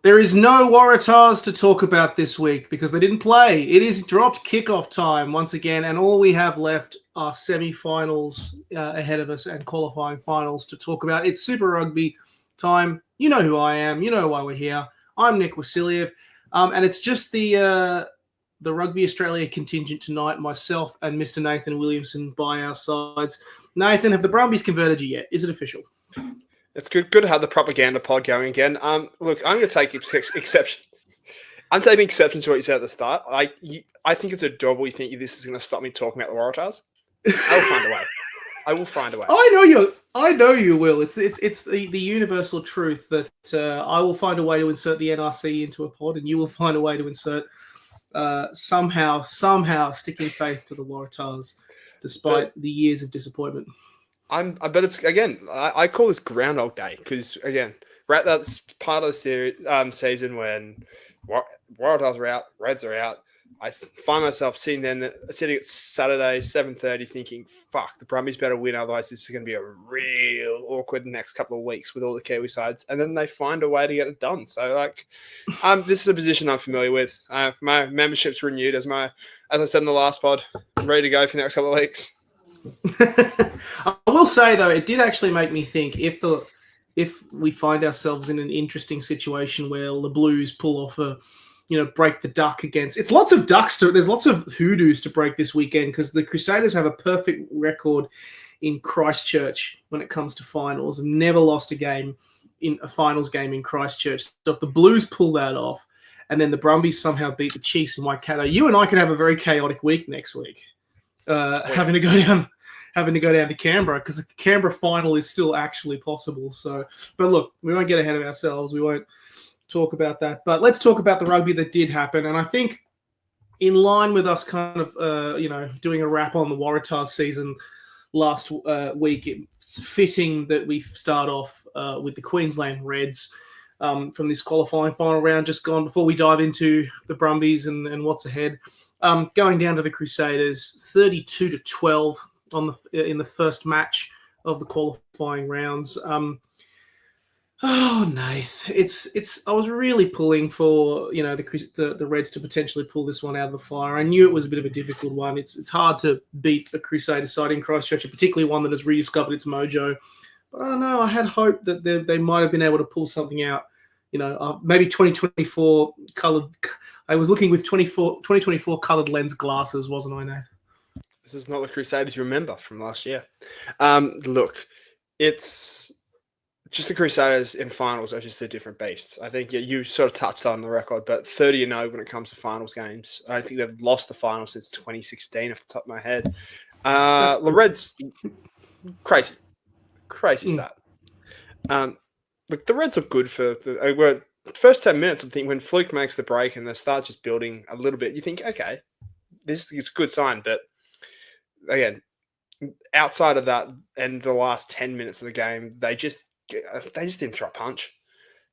There is no Waratahs to talk about this week because they didn't play. It is dropped kickoff time once again, and all we have left are semi-finals ahead of us and qualifying finals to talk about. It's Super Rugby time. You know who I am. You know why we're here. I'm Nick Wasiliev, and it's just the Rugby Australia contingent tonight, myself and Mr. Nathan Williamson by our sides. Nathan, have the Brumbies converted you yet? Is it official? It's good to have the propaganda pod going again. Look, I'm going to take exception. I'm taking exception to what you said at the start. I think it's adorable. You think this is going to stop me talking about the Waratahs? I will find a way. I will find a way. I know you will. It's the universal truth that I will find a way to insert the NRC into a pod, and you will find a way to insert somehow sticking faith to the Waratahs, despite the years of disappointment. I bet it's again. I call this Groundhog Day because again, right. That's part of the series season when Waratahs are out, Reds are out. I find myself sitting at Saturday 7:30, thinking, "Fuck, the Brumbies better win, otherwise this is going to be a real awkward next couple of weeks with all the Kiwi sides." And then they find a way to get it done. So, this is a position I'm familiar with. My membership's renewed as I said in the last pod. I'm ready to go for the next couple of weeks. I will say though, it did actually make me think if we find ourselves in an interesting situation where the Blues pull off break the duck against. It's lots of ducks there's lots of hoodoos to break this weekend because the Crusaders have a perfect record in Christchurch when it comes to finals and never lost a game in a finals game in Christchurch. So if the Blues pull that off and then the Brumbies somehow beat the Chiefs in Waikato, you and I could have a very chaotic week next week. Having to go down to Canberra because the Canberra final is still actually possible. So, but look, we won't get ahead of ourselves. We won't talk about that. But let's talk about the rugby that did happen. And I think in line with us kind of, doing a wrap on the Waratahs season last week, it's fitting that we start off with the Queensland Reds from this qualifying final round just gone before we dive into the Brumbies and what's ahead. Going down to the Crusaders, 32-12 in the first match of the qualifying rounds. Nath, I was really pulling for the Reds to potentially pull this one out of the fire. I knew it was a bit of a difficult one. It's hard to beat a Crusader side in Christchurch, particularly one that has rediscovered its mojo. But I don't know. I had hope that they might have been able to pull something out. Maybe 2024 coloured. I was looking with 2024 coloured lens glasses, wasn't I, Nathan? This is not the Crusaders you remember from last year. Look, it's just the Crusaders in finals are just a different beast. I think you sort of touched on the record, but 30-0 when it comes to finals games. I don't think they've lost the final since 2016 off the top of my head. The Reds, crazy stat. Look, the Reds are good for the first 10 minutes. I think when Fluke makes the break and they start just building a little bit, you think, okay, this is a good sign. But again, outside of that and the last 10 minutes of the game, they just didn't throw a punch.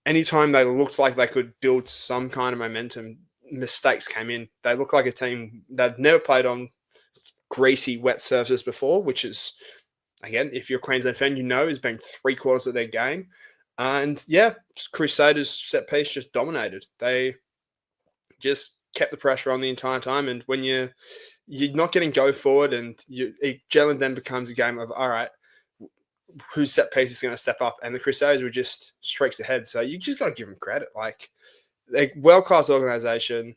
Anytime they looked like they could build some kind of momentum, mistakes came in. They looked like a team that never played on greasy, wet surfaces before, which is, again, if you're a Queensland fan, has been 3/4 of their game. And Crusaders set piece just dominated. They just kept the pressure on the entire time. And when you're not getting go forward, and Jalen then becomes a game of, all right, whose set piece is going to step up? And the Crusaders were just streaks ahead. So you just got to give them credit. Like, a world-class organization,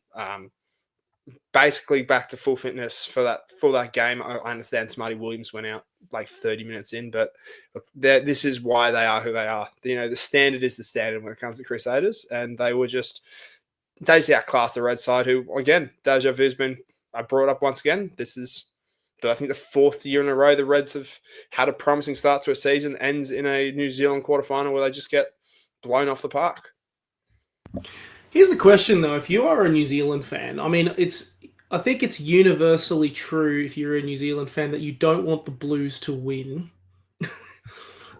basically back to full fitness for that game. I understand Smarty Williams went out like 30 minutes in, but look, this is why they are who they are. The standard is the standard when it comes to Crusaders, and they just outclassed the Red side, who, again, deja vu's been brought up once again. This is, I think, the 4th year in a row the Reds have had a promising start to a season, ends in a New Zealand quarterfinal where they just get blown off the park. Here's the question, though. If you are a New Zealand fan, I mean, I think it's universally true if you're a New Zealand fan that you don't want the Blues to win.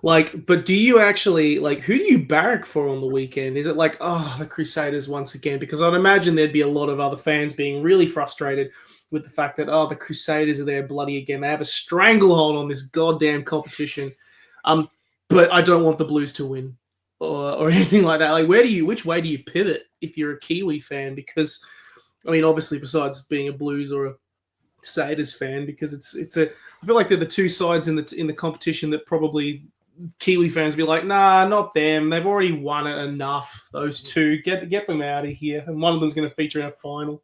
But do you actually, who do you barrack for on the weekend? Is it the Crusaders once again? Because I'd imagine there'd be a lot of other fans being really frustrated with the fact that, the Crusaders are there bloody again. They have a stranglehold on this goddamn competition. But I don't want the Blues to win. or anything like that. Like, which way do you pivot if you're a Kiwi fan? Because, I mean, obviously, besides being a Blues or a Crusaders fan, because I feel like they're the two sides in the competition that probably Kiwi fans be like, nah, not them. They've already won it enough. Those two, get them out of here. And one of them's going to feature in a final.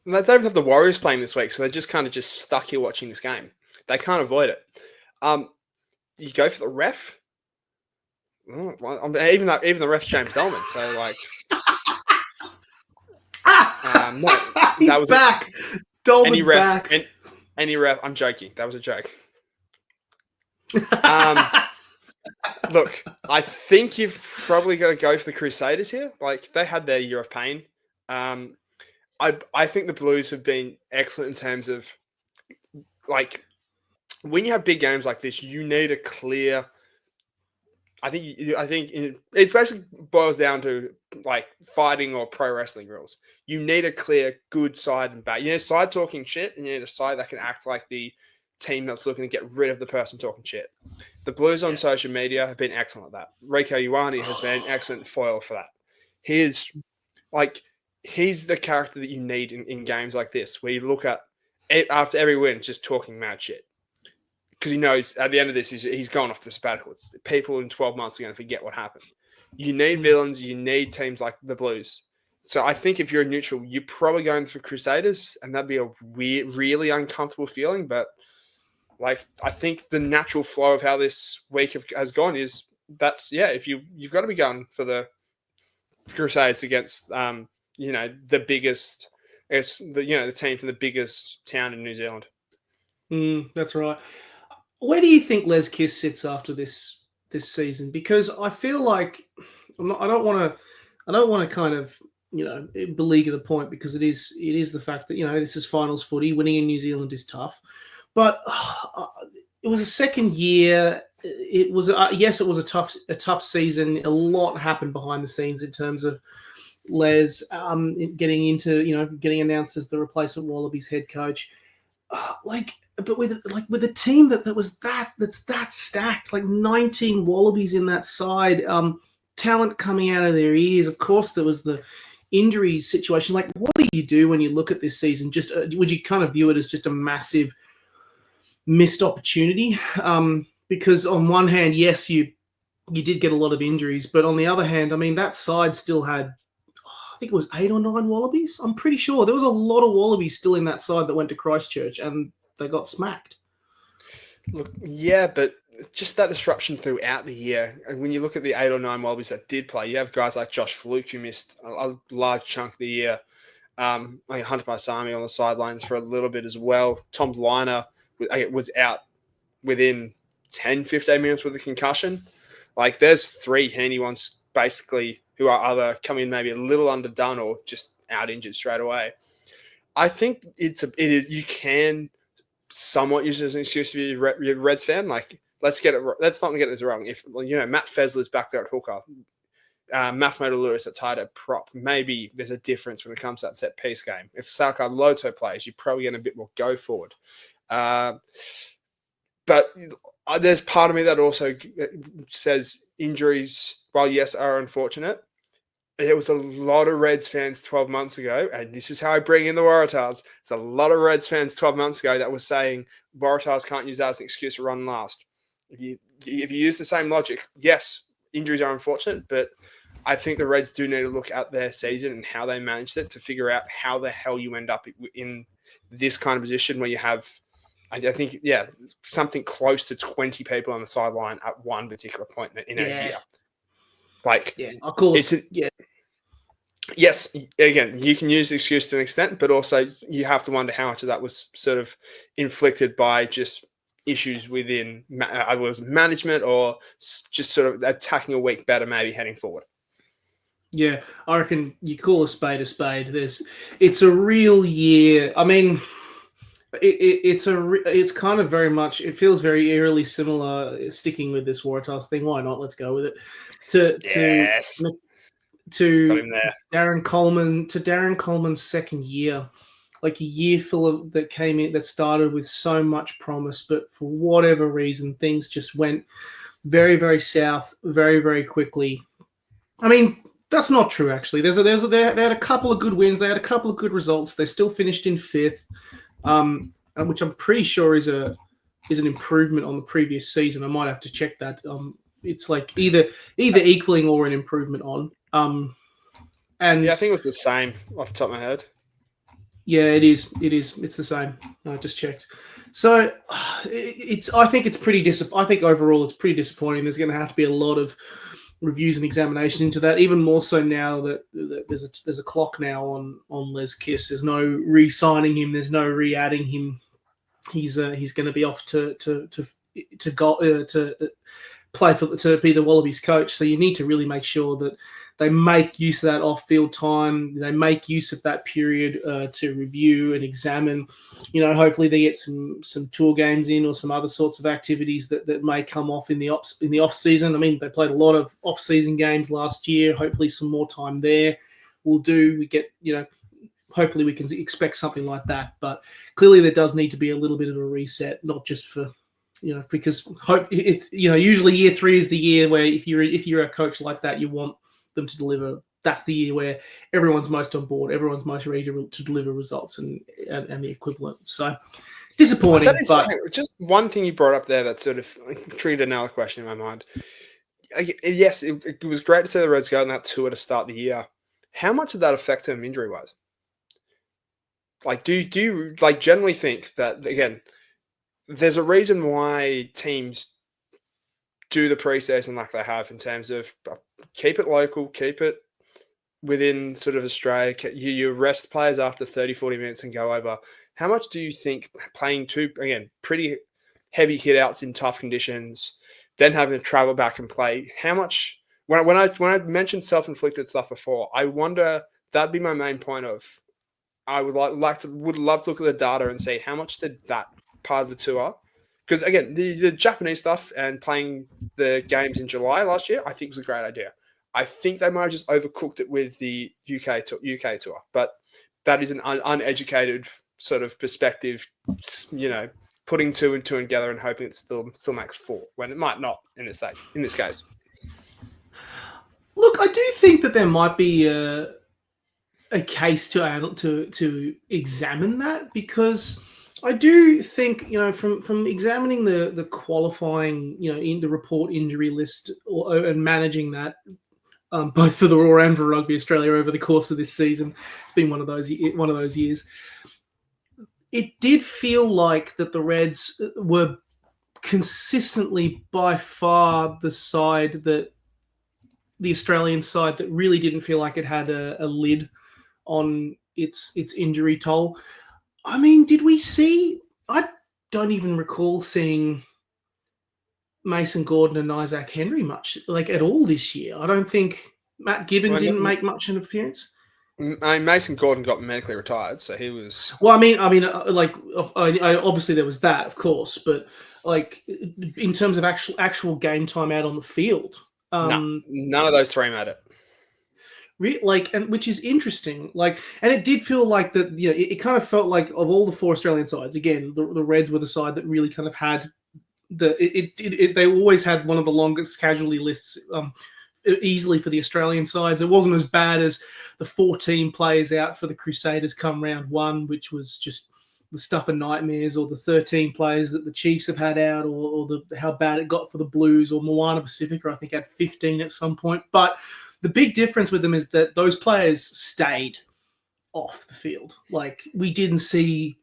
And they don't have the Warriors playing this week, so they're just kind of just stuck here watching this game. They can't avoid it. You go for the ref. Even the ref's James Dolman, so like, no, He's that was back. Dolman's any ref, back. any ref. I'm joking. That was a joke. Look, I think you've probably got to go for the Crusaders here. Like, they had their year of pain. I think the Blues have been excellent in terms of, like, when you have big games like this, you need a clear. I think it basically boils down to like fighting or pro wrestling rules. You need a clear good side and bad. You need a side talking shit, and you need a side that can act like the team that's looking to get rid of the person talking shit. The Blues on social media have been excellent at that. Rieko Ioane has been an excellent foil for that. He's the character that you need in games like this, where you look at after every win, just talking mad shit. Because he knows at the end of this, he's gone off the sabbatical. People in 12 months are going to forget what happened. You need villains. You need teams like the Blues. So I think if you're a neutral, you're probably going for Crusaders, and that'd be a weird, really uncomfortable feeling. But like, I think the natural flow of how this week has gone is if you've got to be going for the Crusaders against the biggest, the team from the biggest town in New Zealand. That's right. Where do you think Les Kiss sits after this season? Because I feel like I don't want to kind of beleaguer the point, because it is the fact that this is finals footy. Winning in New Zealand is tough, but it was a second year. It was it was a tough season. A lot happened behind the scenes in terms of Les getting announced as the replacement Wallabies head coach. But with a team that's that stacked, like 19 Wallabies in that side, talent coming out of their ears. Of course, there was the injury situation. Like, what do you do when you look at this season? Just would you kind of view it as just a massive missed opportunity? Because on one hand, yes, you did get a lot of injuries, but on the other hand, I mean, that side still had, I think it was 8 or 9 Wallabies. I'm pretty sure there was a lot of Wallabies still in that side that went to Christchurch, and they got smacked. Look, yeah, but just that disruption throughout the year. And when you look at the 8 or 9 Wallabies that did play, you have guys like Josh Fluke, who missed a large chunk of the year. Hunter Paisami on the sidelines for a little bit as well. Tom Liner was out within 10, 15 minutes with a concussion. Like, there's 3 handy ones basically who are either coming in maybe a little underdone or just out injured straight away. I think it is. You can somewhat use it as an excuse to be a Reds fan. Like, let's not get this wrong. If Matt Fessler's back there at hooker, Massimo Lewis at tight at prop, maybe there's a difference when it comes to that set piece game. If Sarkar Loto plays, you're probably getting a bit more go forward. But there's part of me that also says injuries, while yes, are unfortunate. There was a lot of Reds fans 12 months ago, and this is how I bring in the Waratahs. There's a lot of Reds fans 12 months ago that were saying Waratahs can't use that as an excuse to run last. If you use the same logic, yes, injuries are unfortunate, but I think the Reds do need to look at their season and how they managed it to figure out how the hell you end up in this kind of position where you have, I think, something close to 20 people on the sideline at one particular point in a year. Like, of course, yes, again, you can use the excuse to an extent, but also you have to wonder how much of that was sort of inflicted by just issues within management or just sort of attacking a week better, maybe heading forward. Yeah, I reckon you call a spade a spade. It's a real year. I mean, it's kind of very much. It feels very eerily similar. Sticking with this Waratahs thing, why not? Let's go with it. To Darren Coleman's second year, like a year full of that came in that started with so much promise, but for whatever reason, things just went very, very south, very, very quickly. I mean, that's not true, actually. They had a couple of good wins. They had a couple of good results. They still finished in fifth, which I'm pretty sure is an improvement on the previous season. I might have to check that. It's like either equaling or an improvement on. And yeah, I think it was the same off the top of my head. Yeah, it is. It's the same. I just checked. So I think it's pretty I think overall it's pretty disappointing. There's going to have to be a lot of reviews and examination into that. Even more so now that there's a clock now on Les Kiss. There's no re-signing him. There's no re-adding him. He's going to be off to play to be the Wallabies coach. So you need to really make sure that they make use of that off-field time. They make use of that period to review and examine. Hopefully they get some tour games in or some other sorts of activities that may come off in the off season. I mean, they played a lot of off-season games last year. Hopefully some more time there will do. We get hopefully we can expect something like that. But clearly there does need to be a little bit of a reset, not just for because usually year 3 is the year where if you're a coach like that, you want them to deliver. That's the year where everyone's most on board, everyone's most ready to deliver results and the equivalent. So disappointing. But just one thing you brought up there that sort of triggered another question in my mind. Yes, it was great to see the Reds go on that tour to start the year. How much did that affect them injury-wise? Like, do you like generally think that, again, there's a reason why teams do the preseason like they have in terms of keep it local, keep it within sort of Australia. You rest players after 30, 40 minutes and go over. How much do you think playing pretty heavy hit-outs in tough conditions, then having to travel back and play, how much – when I mentioned self-inflicted stuff before, I wonder – that'd be my main point of I would love to look at the data and see how much did that part of the tour, because again the Japanese stuff and playing the games in July last year I think was a great idea. I think they might have just overcooked it with the UK tour, but that is an uneducated sort of perspective, putting two and two together and hoping it still makes 4 when it might not in this case. Look, I do think that there might be a case to examine that, because I do think, from examining the qualifying, in the report injury list and managing that, both for the Raw and for Rugby Australia over the course of this season, it's been one of those years. It did feel like that the Reds were consistently by far the Australian side that really didn't feel like it had a lid on its injury toll. I mean, did we see? I don't even recall seeing Mason Gordon and Isaac Henry much, at all this year. I don't think Matt Gibbon didn't make much an appearance. Mason Gordon got medically retired, so he was. Well, I mean, obviously there was that, of course, but in terms of actual game time out on the field, none of those 3 made it. And which is interesting. And it did feel like that. It kind of felt like of all the 4 Australian sides, again, the Reds were the side that really kind of had they always had one of the longest casualty lists, easily for the Australian sides. It wasn't as bad as the 14 players out for the Crusaders come round 1, which was just the stuff of nightmares, or the 13 players that the Chiefs have had out, or how bad it got for the Blues, or Moana Pacific, I think had 15 at some point. But the big difference with them is that those players stayed off the field. We didn't see,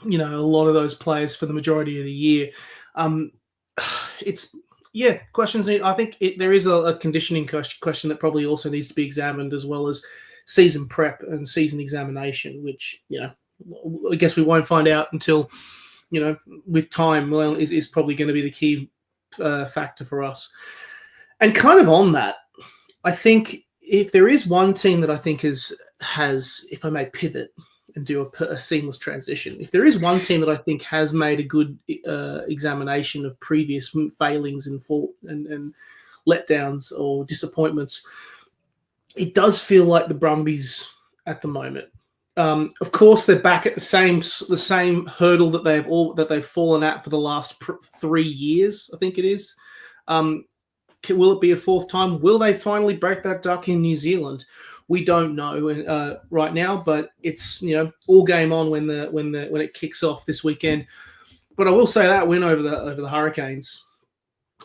a lot of those players for the majority of the year. Questions. I think there is a conditioning question that probably also needs to be examined, as well as season prep and season examination, which, I guess we won't find out until, with time, is probably going to be the key factor for us. And kind of on that, I think if there is one team that I think has, if I may pivot and do a seamless transition, if there is one team that I think has made a good examination of previous failings and letdowns or disappointments, it does feel like the Brumbies at the moment. Of course, they're back at the same hurdle that they've fallen at for the last 3 years, I think it is. Will it be a fourth time? Will they finally break that duck in New Zealand? We don't know right now, but it's all game on when it kicks off this weekend. But I will say that win over the Hurricanes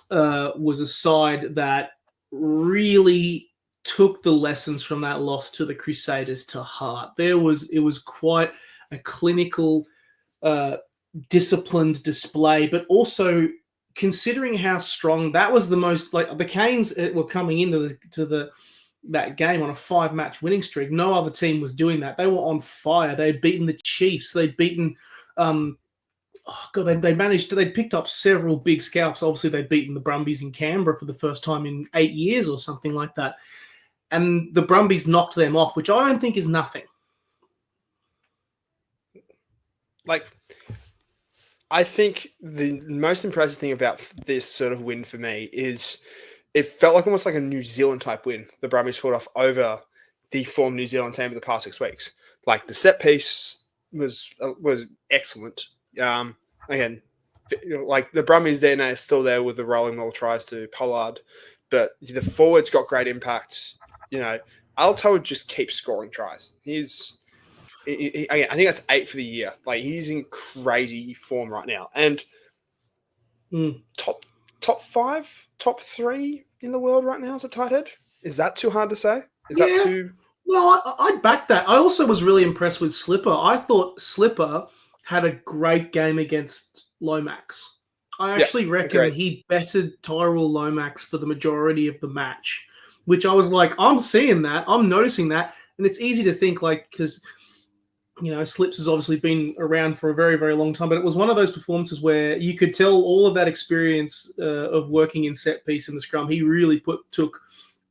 was a side that really took the lessons from that loss to the Crusaders to heart. It was quite a clinical, disciplined display, but also considering how strong that was, the most like the Canes were coming into that game on a 5-match winning streak. No other team was doing that. They were on fire. They'd beaten the Chiefs. They'd beaten they picked up several big scalps. Obviously, they'd beaten the Brumbies in Canberra for the first time in 8 years or something like that. And the Brumbies knocked them off, which I don't think is nothing. Like, I think the most impressive thing about this sort of win for me is it felt like almost like a New Zealand type win the Brumbies pulled off over the former New Zealand team of the past 6 weeks. Like, the set piece was excellent. Again, like the Brumbies DNA is still there with the rolling ball tries to Pollard, but the forwards got great impact. Alto just keeps scoring tries. I think that's 8 for the year. Like, he's in crazy form right now, and top 5, top 3 in the world right now as a tight head. Is that too hard to say? Is that too? No, I'd back that. I also was really impressed with Slipper. I thought Slipper had a great game against Lomax. I actually reckon he bettered Tyrell Lomax for the majority of the match, which I was like, I'm seeing that. I'm noticing that. And it's easy to think, like, because, Slips has obviously been around for a very, very long time, but it was one of those performances where you could tell all of that experience of working in set piece in the scrum. He really took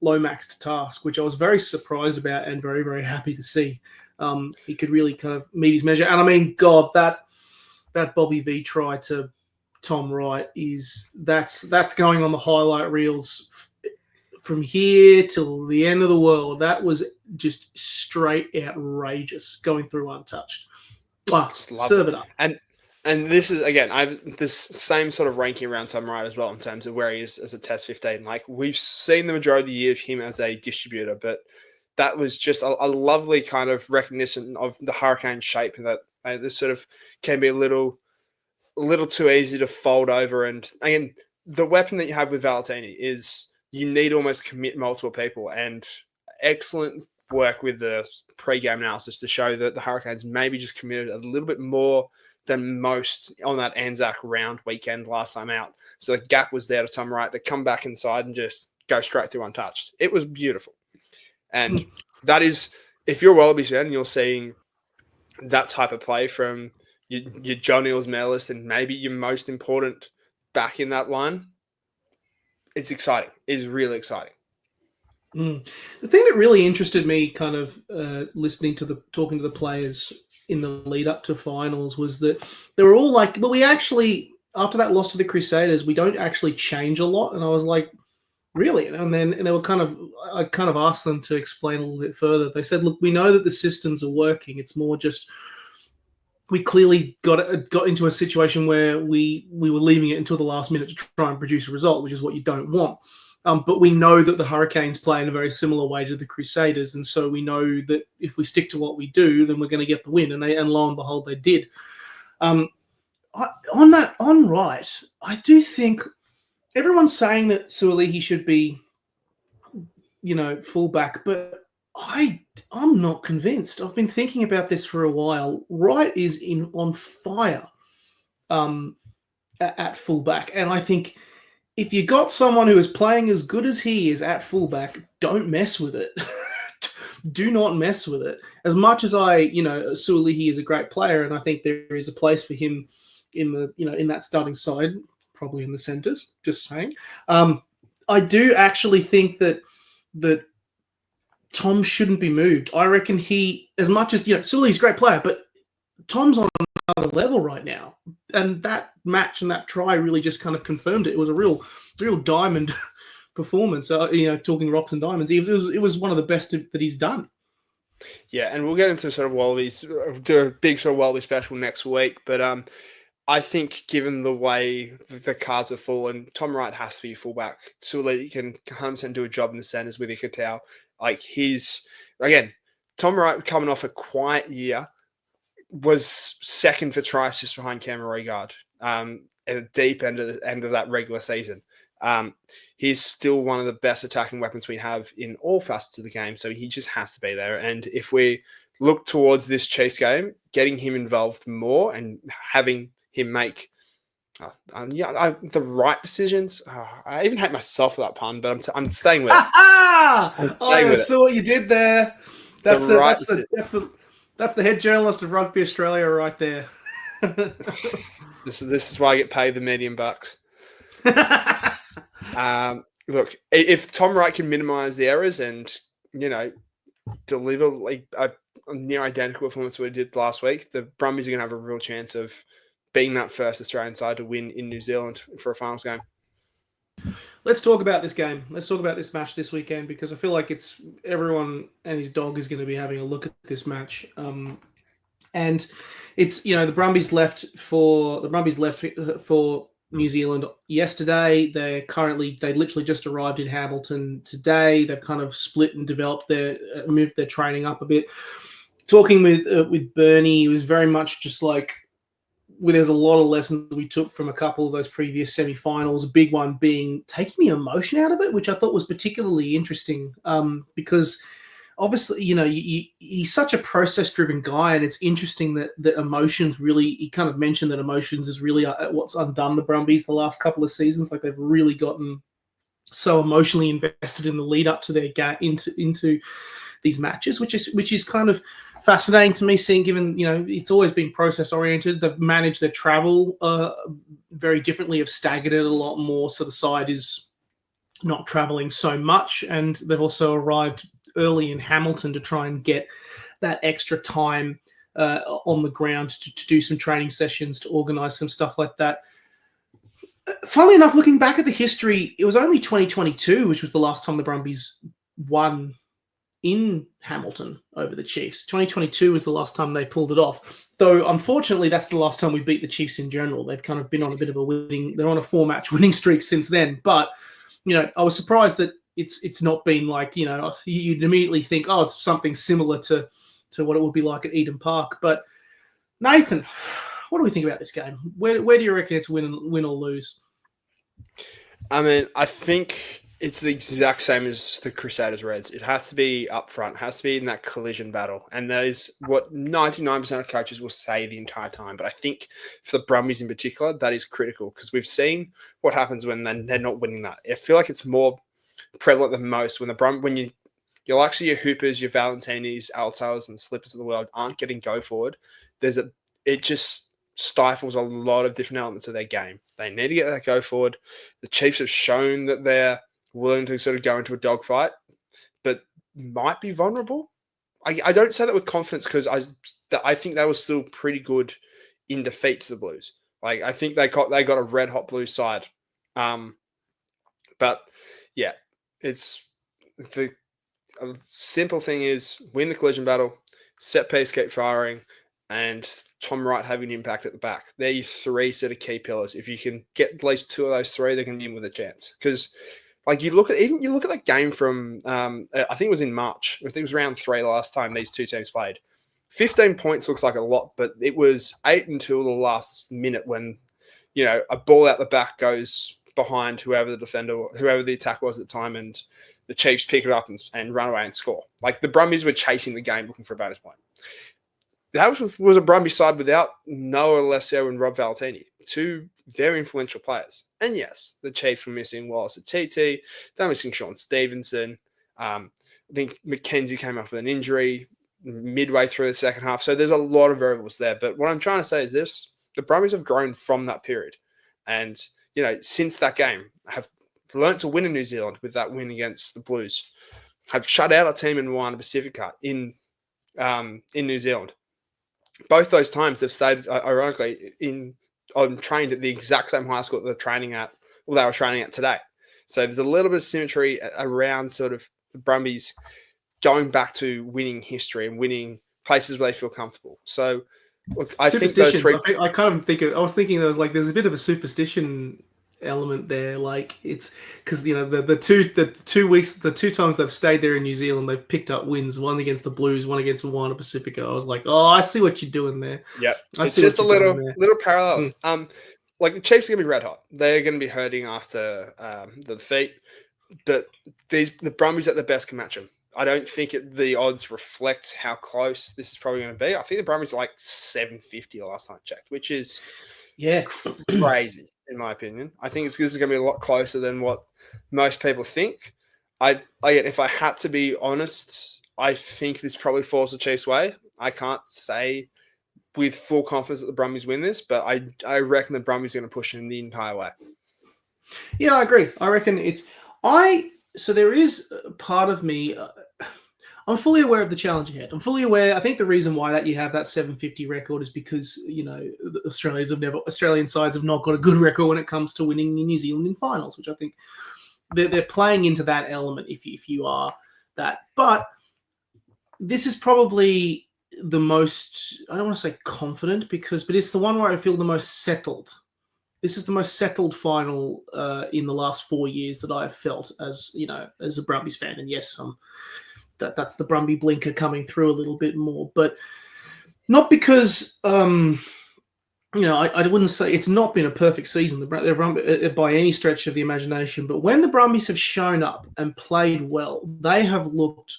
Lomax to task, which I was very surprised about and very, very happy to see. He could really kind of meet his measure. And I mean, God, that Bobby V try to Tom Wright that's going on the highlight reels from here till the end of the world. That was just straight outrageous, going through untouched. Serve it up. And this is, again, I have this same sort of ranking around Tom Wright as well in terms of where he is as a Test 15. Like, we've seen the majority of the year of him as a distributor, but that was just a lovely kind of recognition of the Hurricane shape, that this sort of can be a little too easy to fold over. And again, the weapon that you have with Valentini is you need to almost commit multiple people, and excellent work with the pre-game analysis to show that the Hurricanes maybe just committed a little bit more than most on that Anzac round weekend last time out. So the gap was there to Tom Wright to come back inside and just go straight through untouched. It was beautiful. And that is, if you're a Wallabies fan and you're seeing that type of play from your John Eales medalist and maybe your most important back in that line, it's exciting. It's really exciting. The thing that really interested me, kind of talking to the players in the lead up to finals, was that they were all like, well, we actually, after that loss to the Crusaders, we don't actually change a lot. And I was like, really? And they were I kind of asked them to explain a little bit further. They said, look, we know that the systems are working. It's more just, we clearly got into a situation where we were leaving it until the last minute to try and produce a result, which is what you don't want. But we know that the Hurricanes play in a very similar way to the Crusaders, and so we know that if we stick to what we do, then we're going to get the win. And lo and behold, they did. On Wright, I do think everyone's saying that Suolihi should be, fullback, but I'm not convinced. I've been thinking about this for a while. Wright is on fire at fullback, and I think if you got someone who is playing as good as he is at fullback, don't mess with it. Do not mess with it. As much as Suolihi is a great player, and I think there is a place for him in that starting side, probably in the centres. Just saying. I do actually think that Tom shouldn't be moved. I reckon as much as Suolihi's a great player, but Tom's on another level right now, and that match and that try really just kind of confirmed it. It was a real diamond performance. Talking rocks and diamonds, it was one of the best that he's done. Yeah, and we'll get into sort of Wallabies, do a big sort of Wallaby special next week. But I think given the way the cards have fallen, Tom Wright has to be fullback. Suli can 100% do a job in the centres with Ikatau. Like again, Tom Wright coming off a quiet year was second for tries just behind Cameron Regard at the deep end of that regular season. He's still one of the best attacking weapons we have in all facets of the game, so he just has to be there. And if we look towards this Chiefs game, getting him involved more and having him make the right decisions. I even hate myself for that pun, but I'm staying with it. I saw what you did there. That's the head journalist of Rugby Australia right there. This is why I get paid the medium bucks. Look, if Tom Wright can minimise the errors and deliver like a near identical performance to what he did last week, the Brumbies are going to have a real chance of being that first Australian side to win in New Zealand for a finals game. Let's talk about this game. Let's talk about this match this weekend, because I feel like it's everyone and his dog is going to be having a look at this match. And it's the Brumbies left for New Zealand yesterday. They literally just arrived in Hamilton today. They've kind of split and moved their training up a bit. Talking with Bernie, it was very much just like, there's a lot of lessons we took from a couple of those previous semi-finals, a big one being taking the emotion out of it, which I thought was particularly interesting because obviously, he's such a process-driven guy, and it's interesting that emotions really, he kind of mentioned that emotions is really what's undone the Brumbies the last couple of seasons. Like, they've really gotten so emotionally invested in the lead up to their into these matches, which is kind of fascinating to me, seeing, given it's always been process oriented. They've managed their travel very differently, have staggered it a lot more, so the side is not traveling so much, and they've also arrived early in Hamilton to try and get that extra time on the ground to do some training sessions, to organise some stuff like that. Funnily enough, looking back at the history, it was only 2022, which was the last time the Brumbies won in Hamilton over the Chiefs. 2022 was the last time they pulled it off. Though, unfortunately, that's the last time we beat the Chiefs in general. They've kind of been on a bit of they're on a 4-match winning streak since then. But, I was surprised that it's not been like, you'd immediately think, oh, it's something similar to what it would be like at Eden Park. But, Nathan, what do we think about this game? Where do you reckon it's win or lose? I mean, I think it's the exact same as the Crusaders Reds. It has to be up front. It has to be in that collision battle. And that is what 99% of coaches will say the entire time. But I think for the Brumbies in particular, that is critical, because we've seen what happens when they're not winning that. I feel like it's more prevalent than most when you're actually your Hoopers, your Valentinis, Altos, and Slippers of the world aren't getting go forward. It just stifles a lot of different elements of their game. They need to get that go forward. The Chiefs have shown that they're willing to sort of go into a dogfight, but might be vulnerable. I don't say that with confidence, because I think they were still pretty good in defeat to the Blues. Like, I think they got a red hot Blues side. But yeah, it's the simple thing is win the collision battle, set piece, keep firing, and Tom Wright having an impact at the back. They're your 3 sort of key pillars. If you can get at least 2 of those 3, they're going to be in with a chance. Because like you look at that game from I think it was in March. I think it was round 3 last time these two teams played. 15 points looks like a lot, but it was 8 until the last minute when a ball out the back goes behind whoever the attacker was at the time, and the Chiefs pick it up and run away and score. Like, the Brumbies were chasing the game looking for a bonus point. That was a Brumbies side without Noah Alessio and Rob Valentini, 2 very influential players. And yes, the Chiefs were missing Wallace at TT. They're missing Sean Stevenson. I think McKenzie came up with an injury midway through the second half. So there's a lot of variables there. But what I'm trying to say is this: the Brumbies have grown from that period. And, since that game, have learnt to win in New Zealand with that win against the Blues. Have shut out a team in Wine Pacific Cup in New Zealand. Both those times they've stayed, ironically, trained at the exact same high school that they were training at today. So there's a little bit of symmetry around sort of the Brumbies going back to winning history and winning places where they feel comfortable. So Look, I think those Superstitions. three. I kind of think I was thinking there's a bit of a superstition element there. Like it's because the two times they've stayed there in New Zealand, they've picked up wins. One against the Blues, one against Moana Pacifica. I was like, oh, I see what you're doing there. Yeah, I it's see just what a you're doing little there. little parallels. Like the Chiefs are gonna be red hot. They're gonna be hurting after the defeat, but the Brumbies at their best can match them. I don't think the odds reflect how close this is probably going to be. I think the Brumbies are like 750 the last time I checked, which is Yeah, crazy in my opinion. I think this is going to be a lot closer than what most people think. If I had to be honest, I think this probably falls the Chiefs' way. I can't say with full confidence that the Brumbies win this, but I reckon the Brumbies are going to push in the entire way. yeah, I agree. I reckon so there is a part of me. I'm fully aware of the challenge ahead. I'm fully aware. I think the reason why that you have that 750 record is because the Australian sides have not got a good record when it comes to winning in New Zealand in finals, which I think they're playing into that element. If you are that, but this is probably the most. I don't want to say confident but it's the one where I feel the most settled. This is the most settled final in the last 4 years that I've felt as a Brumbies fan. And yes, that's the Brumby blinker coming through a little bit more, but not because I wouldn't say it's not been a perfect season the by any stretch of the imagination. But when the Brumbies have shown up and played well, they have looked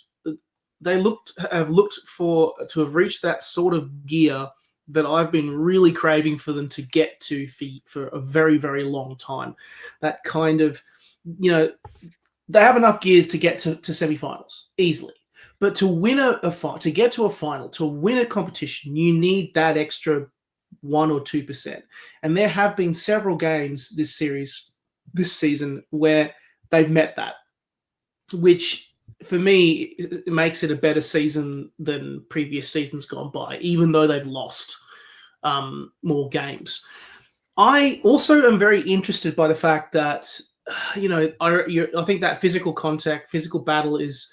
for to have reached that sort of gear that I've been really craving for them to get to for a very, very long time. That kind of, they have enough gears to get to semi-finals easily. But to win to get to a final, to win a competition, you need that extra 1 or 2%. And there have been several games this season, where they've met that, which for me it makes it a better season than previous seasons gone by, even though they've lost more games. I also am very interested by the fact that I think that physical contact, physical battle is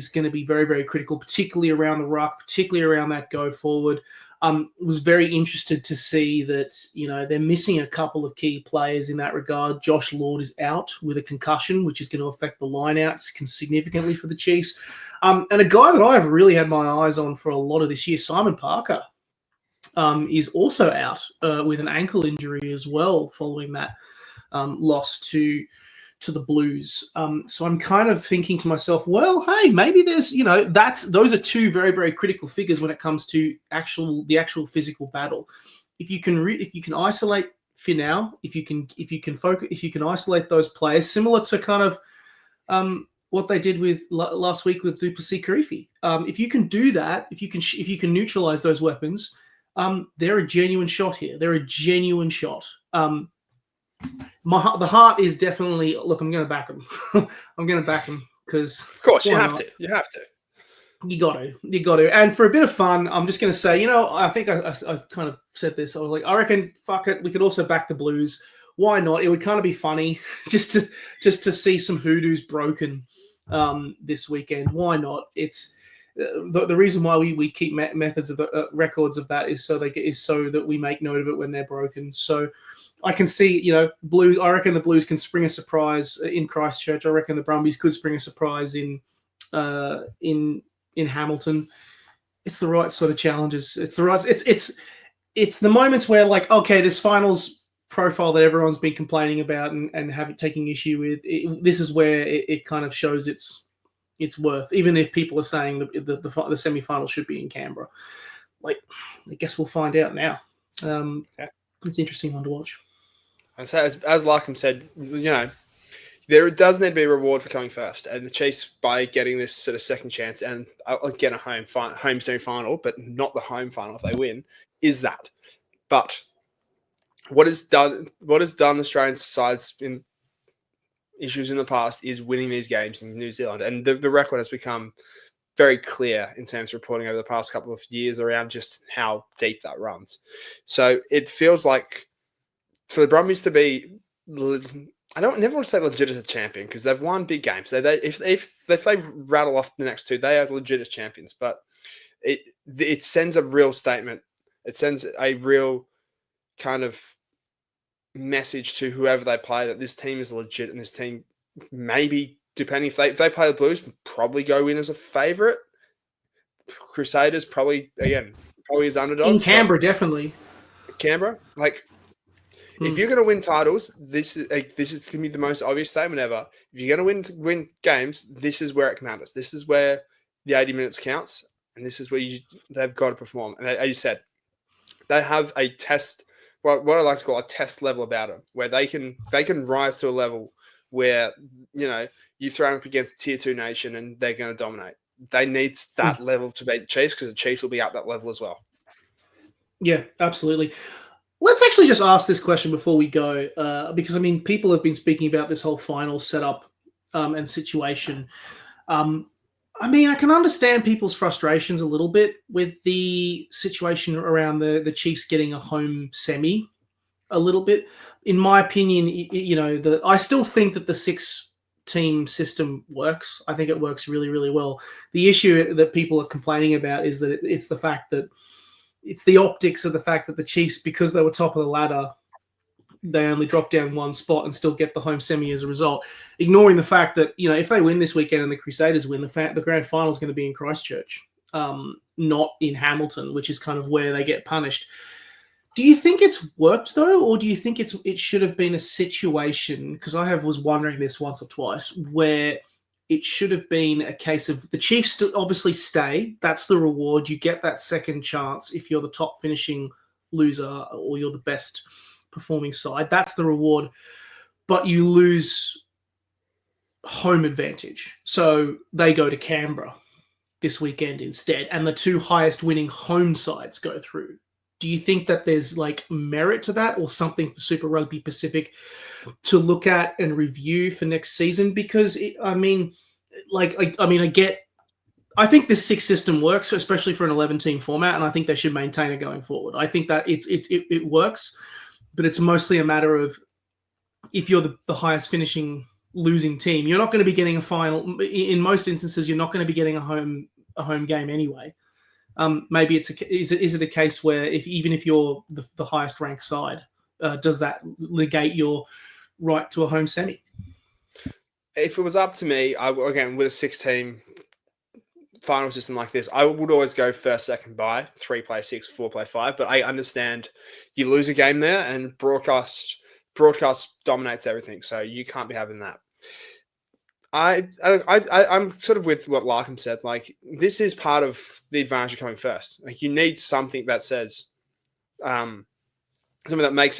going to be very, very critical, particularly around the ruck, particularly around that go forward. Was very interested to see that they're missing a couple of key players in that regard. Josh Lord is out with a concussion, which is going to affect the lineouts significantly for the Chiefs. And a guy that I've really had my eyes on for a lot of this year, Simon Parker, is also out with an ankle injury as well, following that loss to the Blues. So I'm kind of thinking to myself, well, hey, maybe there's, those are two very, very critical figures when it comes to the actual physical battle. If you can isolate Finau, if you can isolate those players, similar to kind of what they did with last week with Duplessis Karifi. If you can do that, if you can neutralize those weapons, they're a genuine shot here. They're a genuine shot. The heart is definitely. Look, I'm going to back them. I'm going to back them because, of course, you have to. You have to. You got to. And for a bit of fun, I'm just going to say, I think I kind of said this. I was like, I reckon, fuck it, we could also back the Blues. Why not? It would kind of be funny just to see some hoodoos broken this weekend. Why not? It's the reason why we keep methods of the records of that is so that we make note of it when they're broken. So I can see, Blues. I reckon the Blues can spring a surprise in Christchurch. I reckon the Brumbies could spring a surprise in Hamilton. It's the right sort of challenges. It's the right. It's the moments where, like, okay, this finals profile that everyone's been complaining about and taking issue with. This is where it kind of shows its worth, even if people are saying the semi-final should be in Canberra. Like, I guess we'll find out now. It's an interesting one to watch. As Larkham said, there does need to be a reward for coming first, and the Chiefs, by getting this sort of second chance and again a home semi-final, but not the home final if they win, is that. But what has done Australian sides in issues in the past is winning these games in New Zealand, and the record has become very clear in terms of reporting over the past couple of years around just how deep that runs. So it feels like for the Brumbies to be, I never want to say legit as a champion because they've won big games. If they rattle off the next two, they are legit as champions. But it sends a real statement It sends a real kind of message to whoever they play that this team is legit, and this team maybe, depending if they play the Blues, probably go in as a favourite. Crusaders probably as underdogs. In Canberra, definitely. Canberra, like, if you're going to win titles, this is going to be the most obvious statement ever. If you're going to win games, this is where it matters. This is where the 80 minutes counts, and this is where they've got to perform. And as you said, they have a test, what I like to call a test level about them, where they can rise to a level where, you throw them up against tier 2 nation and they're going to dominate. They need that level to beat the Chiefs, because the Chiefs will be at that level as well. Yeah, absolutely. Let's actually just ask this question before we go, because, I mean, people have been speaking about this whole final setup and situation. I mean, I can understand people's frustrations a little bit with the situation around the Chiefs getting a home semi a little bit. In my opinion, I still think that the 6-team system works. I think it works really, really well. The issue that people are complaining about is that it's the fact that it's the optics of the fact that the Chiefs, because they were top of the ladder, they only drop down one spot and still get the home semi as a result, ignoring the fact that, if they win this weekend and the Crusaders win, the grand final is going to be in Christchurch, not in Hamilton, which is kind of where they get punished. Do you think it's worked, though, or do you think it should have been a situation, because was wondering this once or twice, where it should have been a case of the Chiefs obviously stay. That's the reward. You get that second chance if you're the top finishing loser or you're the best performing side. That's the reward. But you lose home advantage. So they go to Canberra this weekend instead, and the 2 highest winning home sides go through. Do you think that there's merit to that, or something for Super Rugby Pacific to look at and review for next season? Because I think this 6 system works, especially for an 11-team format, and I think they should maintain it going forward. I think that it works, but it's mostly a matter of, if you're the highest finishing losing team, you're not going to be getting a final. In most instances, you're not going to be getting a home game anyway. Maybe is it a case where even if you're the highest ranked side, does that negate your right to a home semi? If it was up to me, again, with a 6-team final system like this, I would always go first, second bye, 3 play 6, 4 play 5. But I understand you lose a game there, and broadcast dominates everything, so you can't be having that. I'm sort of with what Larkham said. This is part of the advantage of coming first. You need something that says, something that makes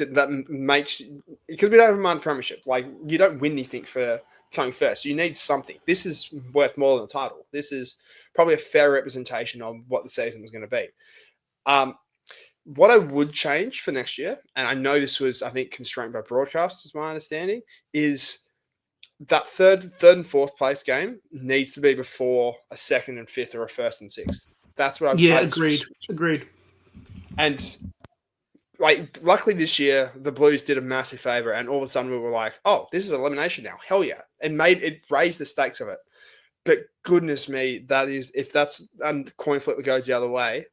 because we don't have a minor premiership. You don't win anything for coming first. You need something. This is worth more than a title. This is probably a fair representation of what the season was going to be. What I would change for next year, and I know this was, I think, constrained by broadcast, is my understanding, is that third and fourth place game needs to be before a 2nd and 5th or a 1st and 6th. That's what Agreed. And luckily this year, the Blues did a massive favor, and all of a sudden we were like, oh, this is elimination now. Hell yeah. And raised the stakes of it. But goodness me, if that's a coin flip that goes the other way,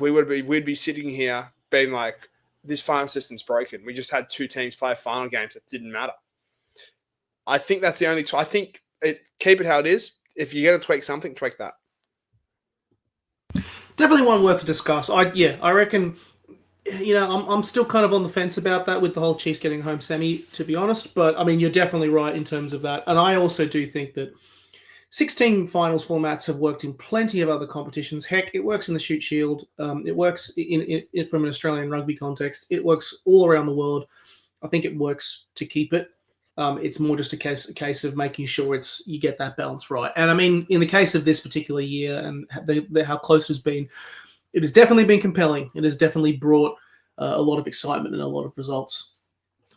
we'd be sitting here being like, this final system's broken. We just had 2 teams play final games that didn't matter. I think that's the only. I think keep it how it is. If you're going to tweak something, tweak that. Definitely one worth to discuss. I reckon. I'm still kind of on the fence about that with the whole Chiefs getting home semi, to be honest. But I mean, you're definitely right in terms of that, and I also do think that 16 finals formats have worked in plenty of other competitions. Heck, it works in the Shoot Shield. It works in from an Australian rugby context. It works all around the world. I think it works to keep it. It's more just a case of making sure you get that balance right. And I mean, in the case of this particular year and how close it has been, it has definitely been compelling. It has definitely brought a lot of excitement and a lot of results.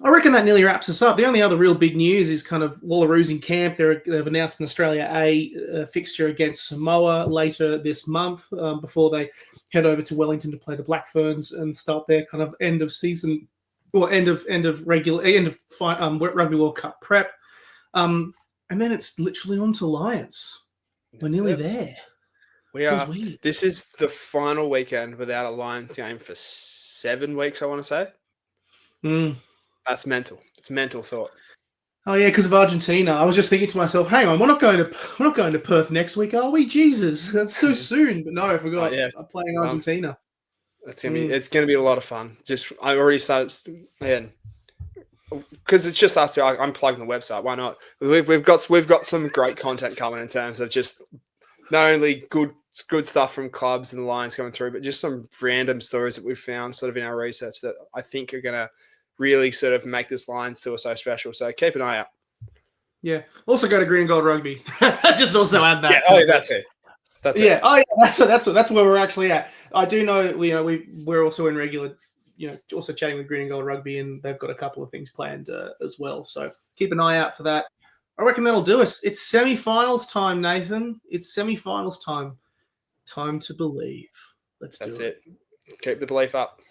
I reckon that nearly wraps us up. The only other real big news is kind of Wallaroos in camp. They've announced an Australia A fixture against Samoa later this month before they head over to Wellington to play the Black Ferns and start their kind of end of season or end of Rugby World Cup prep. And then it's literally on to Lions. We're nearly there. We Feels are. weird. This is the final weekend without a Lions game for 7 weeks, I want to say. Mm. That's mental. It's mental thought. Oh yeah, because of Argentina. I was just thinking to myself, hang on, we're not going to Perth next week, are we? Jesus, that's so soon. But no, I forgot. Yeah. I'm playing Argentina. It's gonna be a lot of fun. Just I already started, man, because it's just after I'm plugging the website. Why not? We've got some great content coming in terms of just not only good stuff from clubs and the Lions coming through, but just some random stories that we've found sort of in our research that I think are gonna really sort of make this Lions tour so special. So keep an eye out. Yeah. Also go to Green and Gold Rugby. Just also add that. Yeah. Oh, that's it. That's yeah. it. Oh yeah. That's where we're actually at. I do know. We're also in regular. Also chatting with Green and Gold Rugby, and they've got a couple of things planned as well. So keep an eye out for that. I reckon that'll do us. It's semi-finals time, Nathan. It's semi-finals time. Time to believe. Let's do it. That's it. Keep the belief up.